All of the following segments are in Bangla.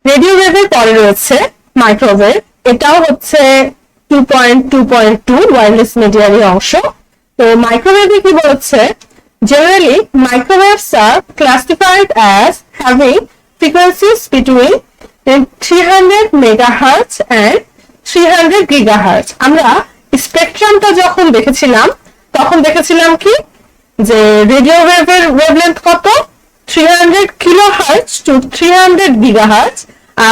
রেডিও ওয়েভের পরে রয়েছে মাইক্রোওয়েভ, এটাও হচ্ছে 2.2.2 ওয়্যারলেস মিডিয়ারই অংশ। তো মাইক্রোওয়েভে কি বলছে, generally microwaves are classified as having frequencies between 300 megahertz and 300 gigahertz। আমরা স্পেকট্রামটা যখন দেখেছিলাম তখন দেখেছিলাম কি যে রেডিও ওয়েভের ওয়েভলেন্থ কত, 300 কিলোহার্টজ টু 300 গিগাহার্টজ,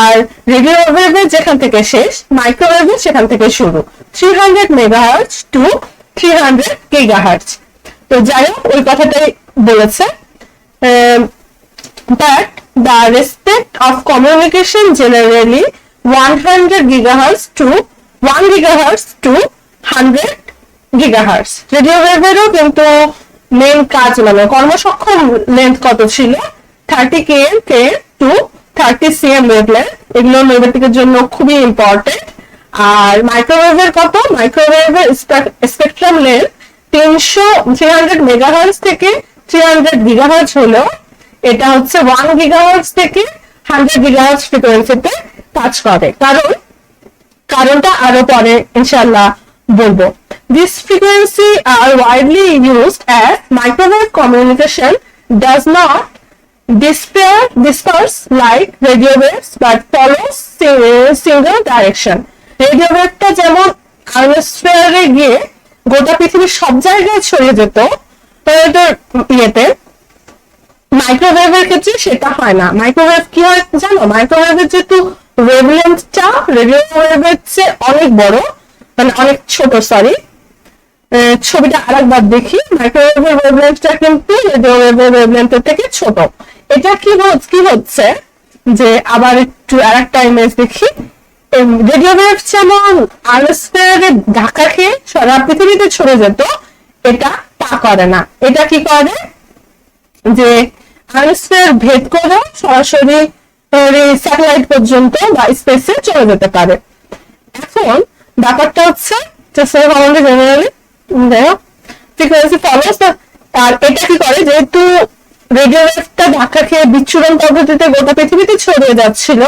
আর রেডিও ওয়েভের যেখান থেকে শেষ মাইক্রোওয়েভের সেখান থেকে শুরু 300 মেগাহার্টজ টু 300 গিগাহার্টজ। তো যাই হোক ওই কথাটাই বলেছে, but the respect of communication generally 100 gigahertz to 1 gigahertz to 100 gigahertz। Radio ওয়েভেরও কিন্তু মেন কাজ মানে কর্মসক্ষম লেন্থ কত ছিল, 30 km টু 30 cm ওয়েভলেন্থ, এগুলো নেগেটিভের জন্য খুবই ইম্পর্টেন্ট। আর মাইক্রোওয়েভের কত, মাইক্রোওয়েভের স্পেকট্রাম লেন্থ 300 মেগাহার্টজ থেকে 300 গিগাহার্টজ হলো, এটা হচ্ছে 1 গিগাহার্টজ থেকে 100 গিগাহার্টজ ফ্রিকোয়েন্সিতে কাজ করে। কারণটা আরো পরে ইনশাআল্লাহ বলবো। This frequency are widely used as microwave communication does not disperse like radio waves but follows single direction। Radio ওয়েভটা যেমন আয়োনোস্ফিয়ারে গিয়ে গোটা পৃথিবীর সব জায়গায় ছড়িয়ে যেত, ইয়েতে মাইক্রোওয়েভের ক্ষেত্রে সেটা হয় না। মাইক্রোওয়েভ কি হয় জানো, মাইক্রোওয়েভের যেহেতু ওয়েভলেন্থটা রেডিও ওয়েভের চেয়ে অনেক বড়, মানে অনেক ছোট, সরি ছবিটা আরেকবার দেখি, মাইক্রোওয়েভের ওয়েভলেন্থটা কিন্তু রেডিও ওয়েভের ওয়েভলেন্থের থেকে ছোট। এটা কি হচ্ছে যে আবার একটু আরেকটা ইমেজ দেখি, রেডিও ওয়েভ যেমন আয়োনোস্ফিয়ারে ধাক্কা খেয়ে সারা পৃথিবীতে ছড়ে যেত, এটা তা করে না। এটা কি করে যে আয়োনোস্ফিয়ার ভেদ করে সরাসরি স্যাটেলাইট পর্যন্ত বা স্পেসে চলে যেতে পারে। এখন ব্যাপারটা হচ্ছে জেনারেলি ফ্রিকোয়েন্সি ফলোস, আর এটা কি করে যেহেতু রেডিও ওয়েভটা ধাক্কা খেয়ে বিচ্ছুরণ পদ্ধতিতে গোটা পৃথিবীতে ছড়িয়ে যাচ্ছিল,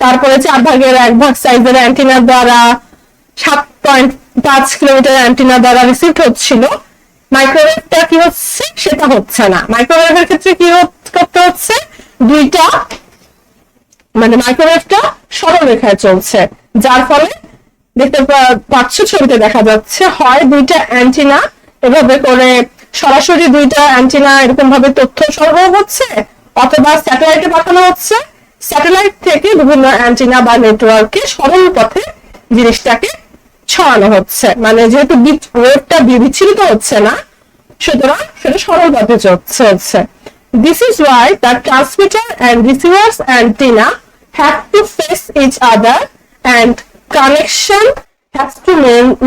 তারপরে 4/1 সাইজের অ্যান্টিনা দ্বারা 7.5 কিলোমিটার অ্যান্টিনা দ্বারা রিসিভ হচ্ছিল, মাইক্রোওয়েভটা কি হচ্ছে সেটা হচ্ছে না। মাইক্রোওয়েভের ক্ষেত্রে কি করতে হচ্ছে, দুইটা মানে মাইক্রোওয়েভটা সরল রেখায় চলছে, যার ফলে দেখতে পাচ্ছ ছবিতে দেখা যাচ্ছে হয় দুইটা অ্যান্টিনা এভাবে করে সরাসরি দুইটা অ্যান্টিনা এরকম ভাবে তথ্য সরবরাহ হচ্ছে, অথবা স্যাটেলাইটে পাঠানো হচ্ছে, স্যাটেলাইট থেকে বিভিন্ন অ্যান্টিনা বা নেটওয়ার্কে সরল পথে জিনিসটাকে ছড়ানো হচ্ছে। মানে যেহেতু ওয়েভটা বিচ্ছিন্ন হচ্ছে না, সুতরাং সেটা সরল পথে চলছে। This is why the transmitter and receivers antenna have to face each other and connection has to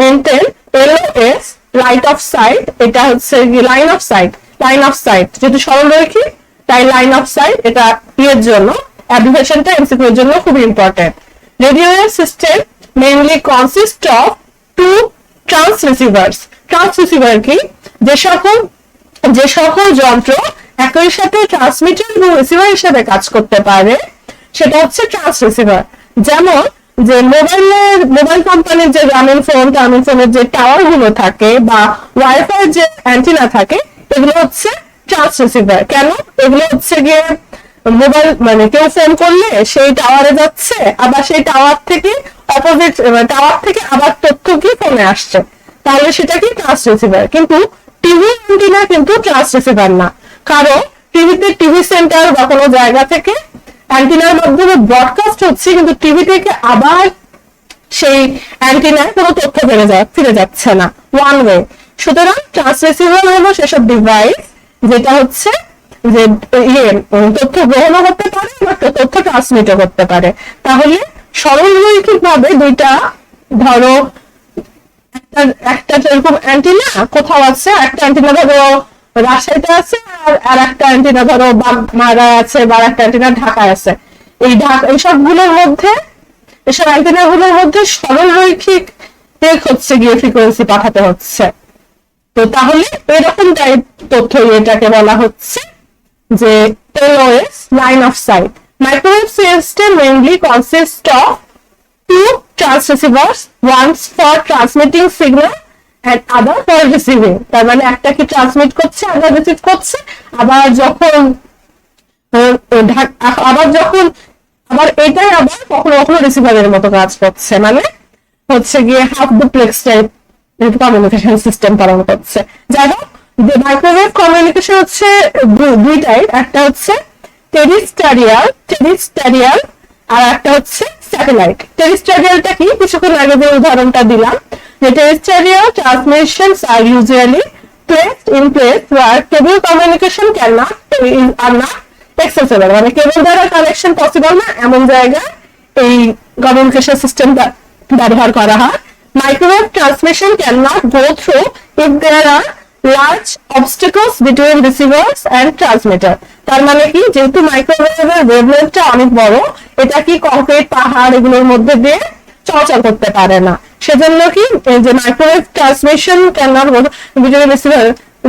maintain LOS, light of sight। এটা হচ্ছে লাইন অফ সাইট যেহেতু সরলরৈখিক তাই লাইন অফ সাইট এটা এর জন্য অ্যাপ্লিকেশনটা এমসিকিউ এর জন্য খুব important. Radio wave system mainly consist of two transreceiver কি, যে সকল যন্ত্র একই সাথে ট্রান্সমিটার এবং রিসিভার হিসেবে কাজ করতে পারে সেটা হচ্ছে ট্রান্সরিসিভার। যেমন যে মোবাইল কোম্পানির যে গ্রামীণ ফোনের যে টাওয়ার গুলো থাকে বা ওয়াইফাই যে অ্যান্টিনা থাকে, এগুলো হচ্ছে ট্রান্সরিসিভার। কেন, এগুলো হচ্ছে গিয়ে মোবাইল মানে কেউ ফোন করলে সেই টাওয়ারে যাচ্ছে, আবার সেই টাওয়ার থেকে আবার তথ্য কি ফোনে আসছে, তাহলে সেটা কি ট্রান্সরিসিভার। কিন্তু টিভি অ্যান্টিনা কিন্তু ট্রান্সরিসিভার না, কারণ টিভিতে টিভি সেন্টার বা কোনো জায়গা থেকে অ্যান্টিনার মাধ্যমে ব্রডকাস্ট হচ্ছে, কিন্তু টিভি থেকে আবার সেই অ্যান্টিনায় কোনো তথ্য ফিরে যাচ্ছে না, ওয়ান ওয়ে। সুতরাং ট্রান্সরিসিভার হলো সেসব ডিভাইস যেটা হচ্ছে যে তথ্য গ্রহণও করতে পারে বা তথ্য ট্রান্সমিটও করতে পারে। তাহলে সরলরৈখিক ভাবে দুইটা, ধরো একটা যেরকম অ্যান্টিনা কোথাও আছে, একটা অ্যান্টিনা ধরো রাজশাহীতে আছে, আর একটা অ্যান্টিনা ধরো বাগমারায় আছে, বা একটা অ্যান্টিনা ঢাকায় আছে। এইসব অ্যান্টিনা গুলোর মধ্যে সরলরৈখিক হচ্ছে গিয়ে ফ্রিকোয়েন্সি পাঠাতে হচ্ছে। তো তাহলে এরকম টাইপ তথ্য এটাকে বলা হচ্ছে যে LOS, line of site. Microwave system mainly consists of two transceivers, one for transmitting signal and other for receiving. তার মানে একটা কি ট্রান্সমিট করছে, আবার রিসিভ করছে, আবার যখন আবার এটাই আবার কখনো কখনো রিসিভারের মতো কাজ করছে, মানে হচ্ছে গিয়ে half duplex type communication system পালন করছে। যাই হোক, যে মাইক্রোওয়েভ কমিউনিকেশন হচ্ছে দুই টাইপ, একটা হচ্ছে টেরিস্টেরিয়াল আর একটা হচ্ছে স্যাটেলাইট। টেরিস্টেরিয়ালটা কি, কিছুক্ষণ আগে যে উদাহরণটা দিলাম, যে টেরিস্টেরিয়াল ট্রান্সমিশনস আর usually placed in place where cable communication are not accessible, মানে কেবল দ্বারা কানেকশন পসিবল না এমন জায়গায় এই কমিউনিকেশন সিস্টেম ব্যবহার করা হয়। Microwave transmission can not go through if there are large obstacles between receivers and transmitter. তার মানে কি, যেহেতু মাইক্রোওয়েভের ওয়েভলেন্থটা অনেক বড়, এটা কি কংক্রিট, পাহাড় এগুলোর মধ্যে দিয়ে চলাচল করতে পারে না, সেজন্য কি যে microwave transmission can not go between receiver,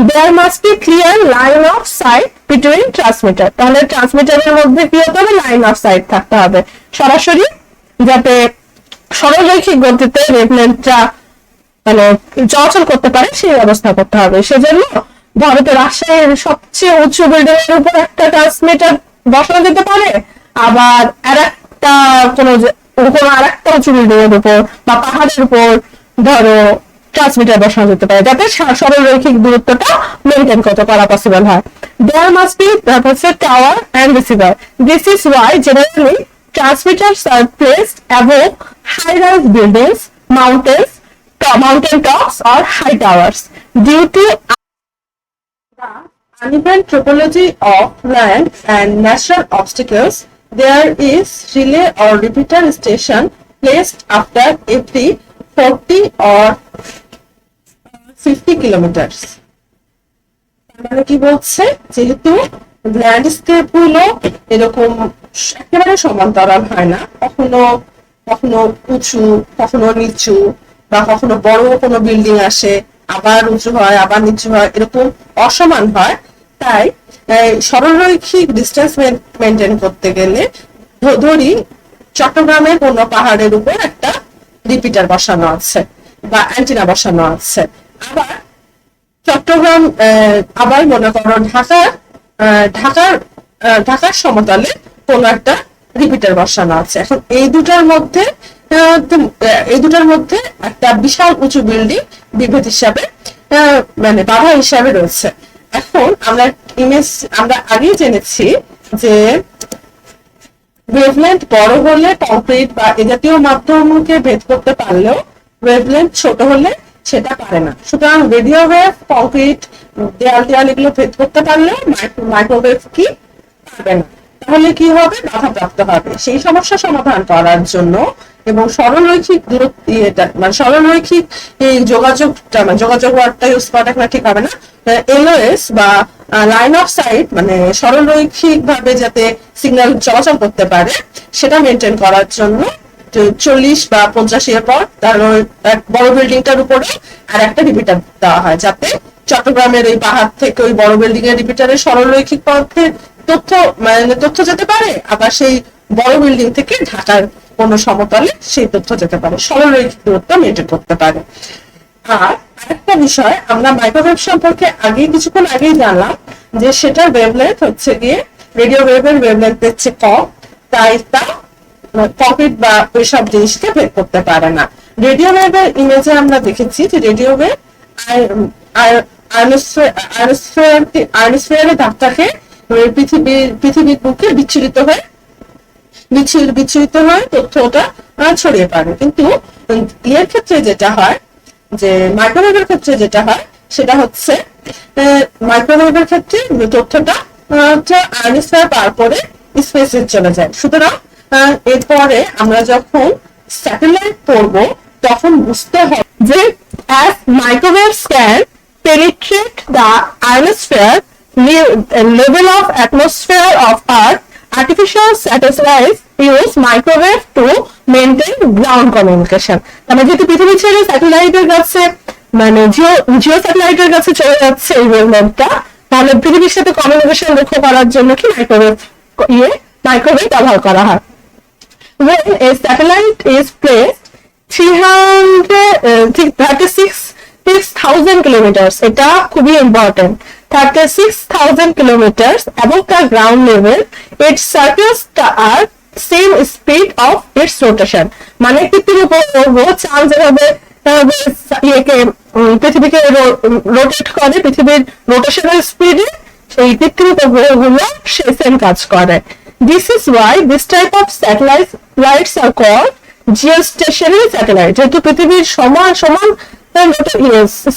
there must be clear line of sight between transmitter. তাহলে ট্রান্সমিটারের মধ্যে কি হতে হবে, লাইন অফ সাইট থাকতে হবে সরাসরি, যাতে সরলরৈখিক গতিতে ওয়েভলেন্থটা মানে চলাচল করতে পারে সেই ব্যবস্থা করতে হবে। সেজন্য ভারতের রাজশাহীর সবচেয়ে উঁচু বিল্ডিং এর উপর একটা ট্রান্সমিটার বসানো যেতে পারে, আবার আরেকটা কোনো আরেকটা উঁচু বিল্ডিং এর উপর বা পাহাড়ের উপর ধরো ট্রান্সমিটার বসানো যেতে পারে, যাতে সরলরৈখিক দূরত্বটা মেনটেন করতে করা পসিবল হয়। There must be tower and receiver. This is why generally transmitters are placed above high-rise buildings, mountain tops or high towers. Due to the uneven topology of land and natural obstacles, there is relay or repeater station placed after every 40 or 50 kilometers. মানে কি বলছে, যেহেতু ল্যান্ডস্কেপ গুলো এরকম একেবারে সমান্তরাল হয় না, কখনো কখনো উঁচু, কখনো নিচু, বা কখনো বড় কোনো বিল্ডিং আসে আবার উঁচু হয় আবার নিচু হয়, এরকম অসমান হয়, তাই সরলরৈখিক ডিস্টেন্স মেনটেন করতে গেলে ধরি চট্টগ্রামের কোনো পাহাড়ের উপর একটা রিপিটার বসানো আছে বা অ্যান্টিনা বসানো আছে, আবার চট্টগ্রাম আবার মনে করো ঢাকার সমতলে কোন একটা রিপিটার বসানো আছে। এখন এই দুটার মধ্যে একটা বিশাল উঁচু বিল্ডিং বিভেদ হিসাবে মানে বাধা হিসাবে রয়েছে। এখন আমরা আগেই জেনেছি যে ওয়েভলেন্থ বড় হলে কংক্রিট বা এ জাতীয় মাধ্যমকে ভেদ করতে পারলেও ওয়েভলেন্থ ছোট হলে সেটা পারে না। সুতরাং রেডিও ওয়েভ, কংক্রিট, দেয়াল এগুলো ভেদ করতে পারলেও মাইক্রোওয়েভ কি পারবে না। তাহলে কি হবে, বাধাপ্রাপ্ত হবে। সেই সমস্যা সমাধান করার জন্য এবং সরলরৈখিক দূরত্ব মানে সরলরৈখিক এই যোগাযোগ ওয়ার্ডটা ইউজ করা ঠিক হবে না, এলওএস বা লাইন অফ সাইট মানে সরলরৈখিক ভাবে যাতে সিগন্যাল চলাচল করতে পারে সেটা মেনটেন করার জন্য 40 বা 50 এর পর তার বড় বিল্ডিংটার উপরে আর একটা রিপিটার দেওয়া হয়, যাতে চট্টগ্রামের এই পাহাড় থেকে ওই বড় বিল্ডিং এর রিপিটারের সরলরৈখিক পথে তথ্য যেতে পারে, আবার সেই বড় বিল্ডিং থেকে ঢাকার কোন সমতলে সেই তথ্য যেতে পারে, সরলরৈখিক দূরত্ব মেনটেন করতে পারে। আর আরেকটা বিষয়, আমরা মাইক্রোওয়েভ সম্পর্কে কিছুক্ষণ আগেই জানলাম যে সেটার ওয়েভলেন্থ হচ্ছে গিয়ে রেডিও ওয়েভের ওয়েভলেন্থের চেয়ে কম, তাই তা কংক্রিট বা ওইসব জিনিসকে ভেদ করতে পারে না। রেডিও ওয়েভের ইমেজে আমরা দেখেছি যে রেডিও ওয়েভ আয়নোস্ফিয়ারের ধাক্কাকে পৃথিবীর বুকে বিচ্ছুরিত হয়ে তথ্যটা ছড়িয়ে পড়ে। কিন্তু এর ক্ষেত্রে যেটা হয়, যে মাইক্রোওয়েভের ক্ষেত্রে যেটা হয় সেটা হচ্ছে মাইক্রোওয়েভের ক্ষেত্রে তথ্যটা আয়নোস্ফিয়ার পার করে স্পেসে চলে যায়। সুতরাং এরপরে আমরা যখন স্যাটেলাইট পড়ব তখন বুঝতে হবে যে as microwaves can penetrate the ionosphere level of atmosphere of Earth, artificial satellites use microwave to maintain ground communication. মানে যেহেতু পৃথিবী ছেড়ে স্যাটেলাইটের কাছে মানে জিও স্যাটেলাইটের কাছে চলে যাচ্ছে এই ওয়েভলেন্থটা, তাহলে পৃথিবীর সাথে কমিউনিকেশন রক্ষা করার জন্য কি মাইক্রোওয়েভ মাইক্রোওয়েভ ব্যবহার করা হয়। When a satellite is placed 36,000 kilometers, এটা খুবই important, 36,000 kilometers above the ground level, it circles the earth same speed of its rotation. মানে পৃথিবীর উপর চাঁদ যেভাবে পৃথিবীকে রোটেট করে পৃথিবীর রোটেশনাল স্পিডে, সেই পৃথিবীর উপগ্রহগুলো সেম কাজ করে। This is why this type of satellites are called geostationary satellite. যেহেতু পৃথিবীর সমান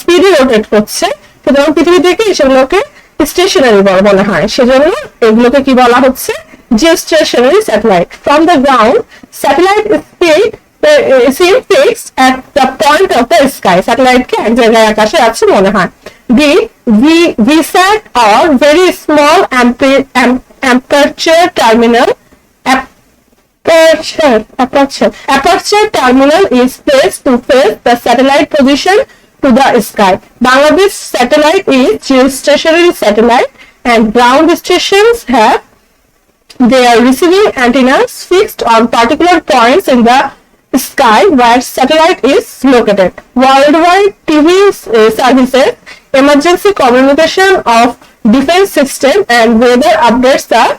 স্পিডে রোটেট করছে, সুতরাং পৃথিবী থেকে সেগুলোকে স্টেশনারি বলা হয়, সেজন্য এগুলোকে কি বলা হচ্ছে, geostationary satellite. From the ground, satellite speed seem fixed at the point of the sky. Satellite কে এক জায়গায় আকাশে আছে মনে হয়। The VSAT or very small aperture terminal is placed to face the satellite position to the sky. Bangladesh satellite is geostationary satellite, and ground stations have their receiving antennas fixed on particular points in the sky where satellite is located. Worldwide TV services, emergency communication of defense system, and weather updates are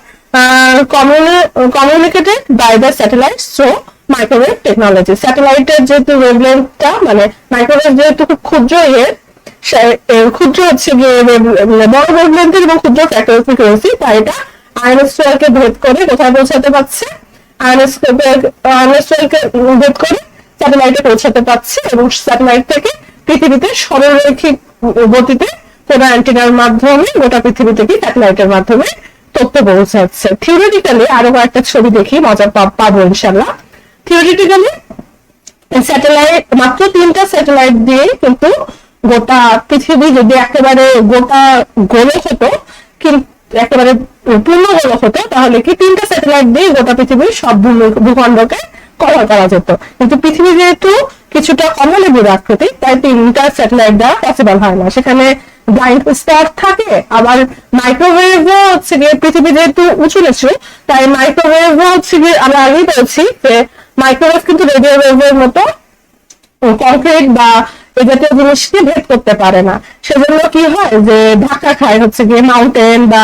communicated by the satellite through microwave technology. স্যাটেলাইটের যেহেতু ওয়েভলেন্থটা মানে মাইক্রোওয়েভ যেহেতু খুব ক্ষুদ্র ক্ষুদ্র হচ্ছে গিয়ে বড় ওয়েভলেন্থের এবং ক্ষুদ্র ফ্রিকোয়েন্সি, তাই এটা আয়নোস্ফিয়ারকে ভেদ করে কোথায় পৌঁছাতে পারছে, আয়নোস্ফিয়ারকে ভেদ করে স্যাটেলাইটে পৌঁছাতে পারছে, এবং স্যাটেলাইট থেকে পৃথিবীতে সরলরৈখিক গতিতে কোন অ্যান্টেনার মাধ্যমে গোটা পৃথিবী থেকে স্যাটেলাইটের মাধ্যমে তথ্য পৌঁছাচ্ছে। থিওরিটিক্যালি আরো কয়েকটা ছবি দেখি, মজা পাবো ইনশাল্লাহ। থিওরিটিক্যালি স্যাটেলাইট মাত্র 3টা স্যাটেলাইট দিয়ে কিন্তু গোটা পৃথিবী যদি একেবারে গোটা গোলক হতো, কিন্তু একেবারে পূর্ণ গোলক হতো, তাহলে কি 3টা স্যাটেলাইট দিয়ে গোটা পৃথিবীর সব ভূখণ্ডকে কভার করা যেত। কিন্তু পৃথিবী যেহেতু কিছুটা কমলেবুর আকৃতি, তাই 3টা স্যাটেলাইট দ্বারা পসিবল হয় না। সেখানে ব্লাইন্ড স্পট থাকে, আবার মাইক্রোওয়েভও হচ্ছে গিয়ে পৃথিবী যেহেতু উঁচু নিচু, তাই মাইক্রোওয়েভও হচ্ছে গিয়ে আমরা আগেই বলছি যে মাইক্রোওয়েভ কিন্তু রেডিও ওয়েভের মতো কংক্রিট বা এই জাতীয় জিনিসকে ভেদ করতে পারে না। সেজন্য কি হয় যে ধাক্কা খায় হচ্ছে গিয়ে মাউন্টেন বা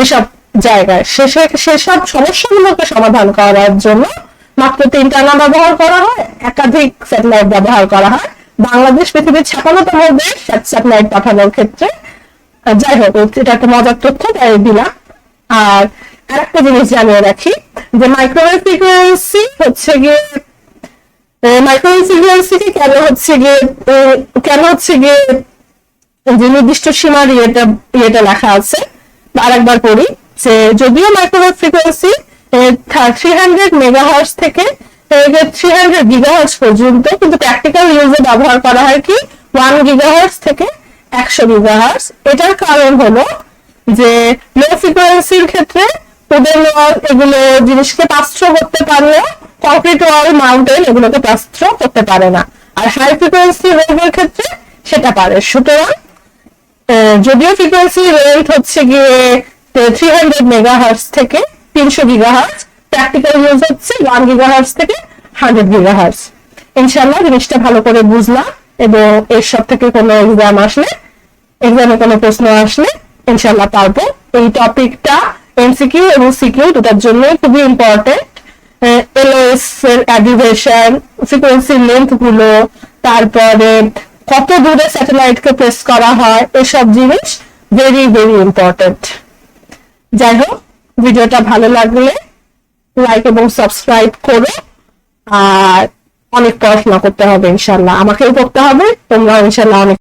এসব জায়গায়। সেসব সমস্যাগুলোকে সমাধান করার জন্য মাত্র 3টা আনা ব্যবহার করা হয়, একাধিক স্যাটেলাইট ব্যবহার করা হয়। বাংলাদেশ পৃথিবীর 56তম দেশ স্যাটেলাইট পাঠানোর ক্ষেত্রে। যাই হোক, এটা একটা মজার তথ্য, তাই দিলাম। আর আরেকটা জিনিস জানিয়ে রাখি যে মাইক্রোওয়েভ ফ্রিকোয়েন্সি হচ্ছে গিয়ে কেন হচ্ছে গিয়ে যে নির্দিষ্ট সীমার ইয়েটা লেখা আছে, আরেকবার পড়ি যে যদিও মাইক্রোওয়েভ ফ্রিকোয়েন্সি 300 মেগাহার্টজ থেকে 300 গিগাহার্টজ পর্যন্ত, কিন্তু প্র্যাকটিক্যাল ইউজে ব্যবহার করা হয় কি 1 গিগাহার্টজ থেকে 100 গিগাহার্টজ। এটার কারণ হলো যে লো ফ্রিকোয়েন্সির ক্ষেত্রে ওদের এগুলো জিনিসকে পাস্ত্র করতে পারলে কংক্রিট ওয়াল মাউন্টেন এগুলোকে পাস্ত্র করতে পারে না, আর হাই ফ্রিকোয়েন্সি ওয়েভের ক্ষেত্রে সেটা পারে। সুতরাং যদিও ফ্রিকোয়েন্সি রেঞ্জ হচ্ছে গিয়ে 300 মেগাহার্টজ থেকে 300 গিগাহার্টজ, প্র্যাকটিক্যাল ইউজ হচ্ছে 1 গিগাহার্টজ থেকে 100 গিগাহার্টজ। ইনশাআল্লাহ জিনিসটা ভালো করে বুঝলাম, এবং এর সব থেকে কোনো এক্সামে কোনো প্রশ্ন আসলে ইনশাআল্লাহ পারবো। এই টপিকটা এমসিকিউ এবং সিকিউ দুটার জন্য খুবই ইম্পর্টেন্ট। এলওএস এর অ্যাড্রিভেশন, ফ্রিকোয়েন্সি লেন্থ গুলো, তারপরে কত দূরে স্যাটেলাইটকে প্লেস করা হয়, এসব জিনিস ভেরি ভেরি ইম্পর্টেন্ট। যাই হোক, ভিডিওটা ভালো লাগলে লাইক এবং সাবস্ক্রাইব করো, আর অনেক পড়াশোনা করতে হবে ইনশাল্লাহ, আমাকেও করতে হবে, তোমরা ইনশাল্লাহ অনেক